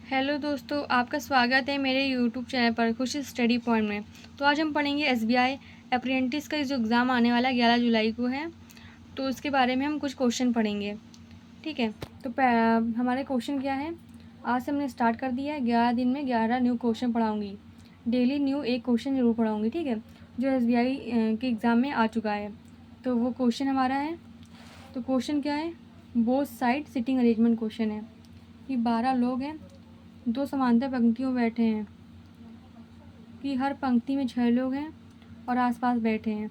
Hello दोस्तों, आपका स्वागत है मेरे यूट्यूब चैनल पर खुशी स्टडी पॉइंट में। तो आज हम पढ़ेंगे एसबीआई अप्रेंटिस का जो एग्ज़ाम आने वाला 11 जुलाई को है, तो उसके बारे में हम कुछ क्वेश्चन पढ़ेंगे। ठीक है, तो हमारे क्वेश्चन क्या है। आज से हमने स्टार्ट कर दिया है। 11 दिन में 11 न्यू क्वेश्चन पढ़ाऊँगी। डेली न्यू एक क्वेश्चन ज़रूर पढ़ाऊँगी, ठीक है, जो एसबीआई के एग्ज़ाम में आ चुका है। तो वो क्वेश्चन हमारा है। तो क्वेश्चन क्या है, both side sitting arrangement question है कि 12 लोग हैं, दो समांतर पंक्तियों में बैठे हैं कि हर पंक्ति में 6 लोग हैं और आसपास बैठे हैं।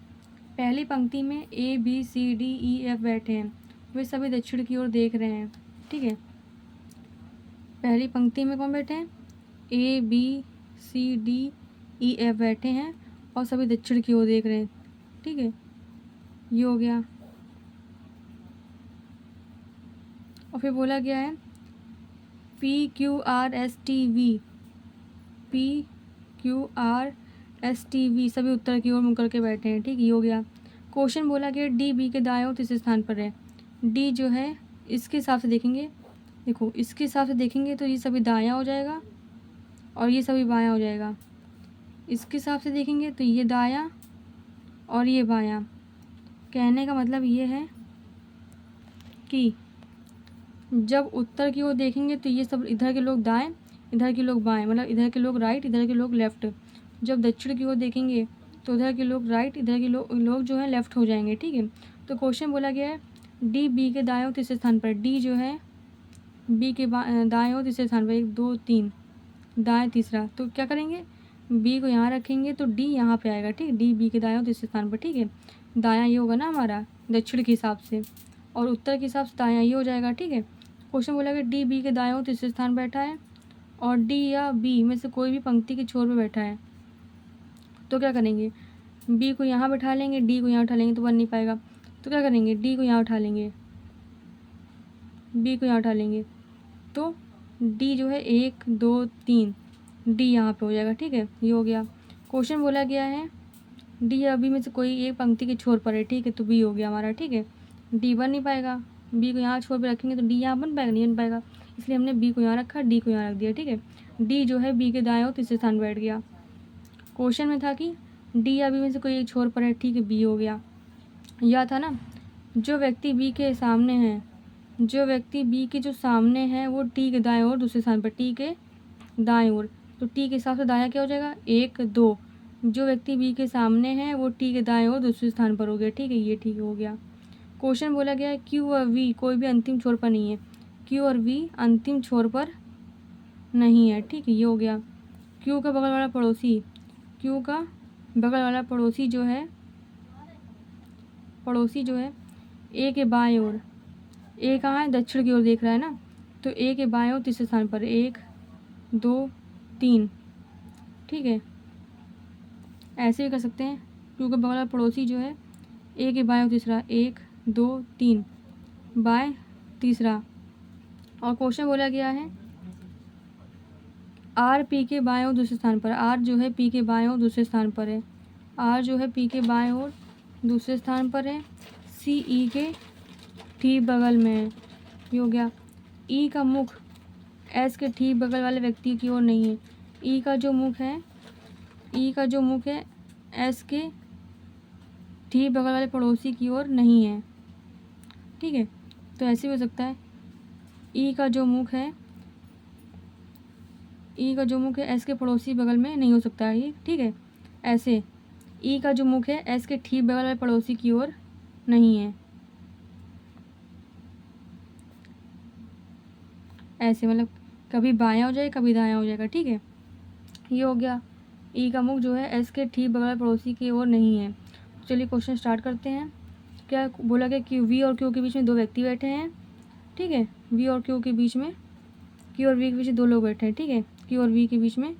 पहली पंक्ति में A B C D E F बैठे हैं, वे सभी दक्षिण की ओर देख रहे हैं। ठीक है, पहली पंक्ति में कौन बैठे हैं, A B C D E F बैठे हैं और सभी दक्षिण की ओर देख रहे हैं। ठीक है, ये हो गया। और फिर बोला गया है P Q R S T V, P Q R S T V सभी उत्तर की ओर मुड़ करके बैठे हैं। ठीक, ये हो गया। क्वेश्चन बोला गया डी बी के दाएं और तीसरे स्थान पर है। डी जो है इसके हिसाब से देखेंगे, देखो इसके हिसाब से देखेंगे तो ये सभी दायां हो जाएगा और ये सभी बायां हो जाएगा। इसके हिसाब से देखेंगे तो ये दायां और ये बायां। कहने का मतलब ये है कि जब उत्तर की ओर देखेंगे तो ये सब इधर के लोग दाएं, इधर के लोग बाएं, मतलब इधर के लोग राइट, इधर के लोग लेफ़्ट। जब दक्षिण की ओर देखेंगे तो उधर के लोग राइट, इधर के लोग जो है लेफ़्ट हो जाएंगे। ठीक है, तो क्वेश्चन बोला गया है डी बी के दाएं और तीसरे स्थान पर। डी जो है बी के दाएं और तीसरे स्थान पर, 1 2 3, दाएं तीसरा। तो क्या करेंगे, बी को यहाँ रखेंगे तो डी यहाँ पे आएगा। ठीक, डी बी के दाएं और तीसरे स्थान पर। ठीक है, दायां ये होगा ना हमारा दक्षिण के हिसाब से, और उत्तर के हिसाब से दायां ये हो जाएगा। ठीक है, क्वेश्चन बोला कि डी बी के दाएं और तीसरे स्थान बैठा है और डी या बी में से कोई भी पंक्ति के छोर पे बैठा है। तो क्या करेंगे, बी को यहाँ बैठा लेंगे, डी को यहाँ उठा लेंगे तो बन नहीं पाएगा। तो क्या करेंगे, डी को यहाँ उठा लेंगे, बी को यहाँ उठा लेंगे, तो डी जो है 1 2 3, डी यहाँ पे हो जाएगा। ठीक है, ये हो गया। क्वेश्चन बोला गया है डी या बी में से कोई एक पंक्ति के छोर पर है। ठीक है, तो बी हो गया हमारा। ठीक है, डी बन नहीं पाएगा, बी को यहाँ छोर पे रखेंगे तो डी यहाँ बन पाएगा, नहीं बन पाएगा, इसलिए हमने बी को यहाँ रखा, डी को यहाँ रख दिया। ठीक है, डी जो है बी के दाएं और तीसरे स्थान बैठ गया। क्वेश्चन में था कि डी या बी में से कोई एक छोर पर है। ठीक है, बी हो गया। यह था ना, जो व्यक्ति बी के सामने है, जो व्यक्ति बी के जो सामने है वो टी के दाएं और दूसरे स्थान पर, टी के दाएं ओर। तो टी के हिसाब से दायां क्या हो जाएगा, 1 2। जो व्यक्ति बी के सामने है वो टी के दाएं और दूसरे स्थान पर हो गया। ठीक है, ये ठीक हो गया। क्वेश्चन बोला गया है क्यू और वी कोई भी अंतिम छोर पर नहीं है। क्यू और वी अंतिम छोर पर नहीं है। ठीक है, ये हो गया। क्यू का बगल वाला पड़ोसी, क्यू का बगल वाला पड़ोसी जो है ए के बाएं ओर, ए कहाँ है, दक्षिण की ओर देख रहा है ना, तो ए के बाएं ओर तीसरे स्थान पर 1 2 3। ठीक है, ऐसे भी कर सकते हैं। क्यू का बगल वाला पड़ोसी जो है ए के बाएं ओर तीसरा, 1 2 3, बाएं तीसरा। और क्वेश्चन बोला गया है आर पी के बाएं ओर दूसरे स्थान पर। आर जो है पी के बाएं ओर दूसरे स्थान पर है, आर जो है पी के बाएं ओर दूसरे स्थान पर है। सी ई के ठीक बगल में है, ये हो गया। ई का मुख एस के ठीक बगल वाले व्यक्ति की ओर नहीं है। ई का जो मुख है, ई का जो मुख है एस के ठीक बगल वाले पड़ोसी की ओर नहीं है। ठीक है, तो ऐसे भी हो सकता है ई का जो मुख है, ई का जो मुख है एस के पड़ोसी बगल में नहीं हो सकता है ये। ठीक है, ऐसे ई का जो मुख है एस के ठीक बगल वाले पड़ोसी की ओर नहीं है, ऐसे मतलब कभी बायां हो जाएगा कभी दायां हो जाएगा। ठीक है, ये हो गया। ई का मुख जो है एस के ठीक बगल वाले पड़ोसी की ओर नहीं है। चलिए क्वेश्चन स्टार्ट करते हैं। क्या बोला गया कि वी और क्यू के बीच में 2 व्यक्ति बैठे हैं। ठीक है, वी और क्यू के बीच में, क्यू और वी के बीच में 2 लोग बैठे हैं। ठीक है, क्यू और वी के बीच में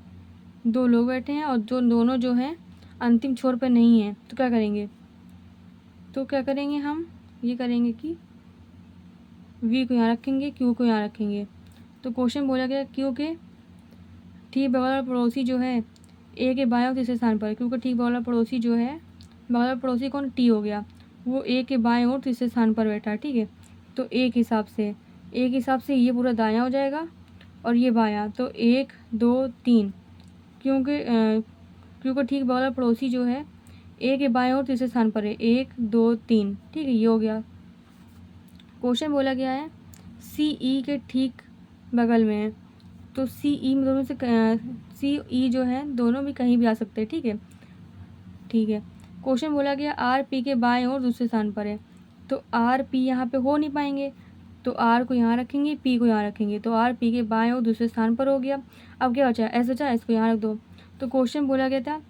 2 लोग बैठे हैं और जो दोनों जो हैं अंतिम छोर पर नहीं है। तो क्या करेंगे, हम ये करेंगे कि वी को यहाँ रखेंगे, क्यू को यहाँ रखेंगे। तो क्वेश्चन बोला गया क्यू के ठीक बगल वाला पड़ोसी जो है ए के बाएं और तीसरे स्थान पर। क्यू का ठीक बगल वाला पड़ोसी जो है, बगल वाला पड़ोसी कौन, टी हो गया, वो ए के बाएं और तीसरे स्थान पर बैठा है। ठीक है, तो ए के हिसाब से ये पूरा दायां हो जाएगा और ये बायां, तो 1 2 3, क्योंकि क्यू का ठीक बगल पड़ोसी जो है ए के बाएं और तीसरे स्थान पर है, 1 2 3, ठीक है, ये हो गया। क्वेश्चन बोला गया है सी ई के ठीक बगल में है, तो सी ई में दोनों से सी ई जो है दोनों भी कहीं भी आ सकते हैं, ठीक है, ठीक है। क्वेश्चन बोला गया आर पी के बाएं और दूसरे स्थान पर है, तो आर पी यहाँ पे हो नहीं पाएंगे, तो आर को यहाँ रखेंगे, पी को यहाँ रखेंगे, तो आर पी के बाएं और दूसरे स्थान पर हो गया। अब क्या बचा, एस बचा, एस को यहाँ रख दो। तो क्वेश्चन बोला गया था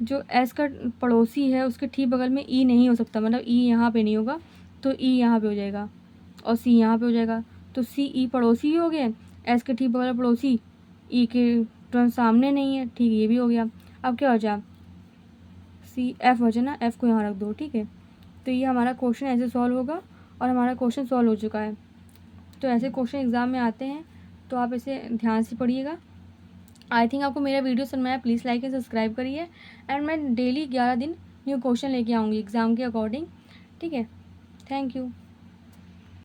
जो एस का पड़ोसी है उसके ठीक बगल में ई नहीं हो सकता, मतलब ई यहाँ पे नहीं होगा, तो ई यहाँ पे हो जाएगा और सी यहाँ पे हो जाएगा, तो सी ई पड़ोसी ही हो गए, एस के ठीक बगल पड़ोसी ई के तुरंत सामने नहीं है, ठीक है, ये भी हो गया। अब क्या बचा, सी एफ बचा ना, एफ को यहाँ रख दो, ठीक है। तो ये हमारा क्वेश्चन ऐसे सॉल्व होगा और हमारा क्वेश्चन सॉल्व हो चुका है। तो ऐसे क्वेश्चन एग्ज़ाम में आते हैं, तो आप इसे ध्यान से पढ़िएगा। आई थिंक आपको मेरा वीडियो समझ में आया, प्लीज़ लाइक एंड सब्सक्राइब करिए। एंड मैं डेली 11 दिन न्यू क्वेश्चन लेके आऊँगी एग्ज़ाम के अकॉर्डिंग, ठीक है। Thank you.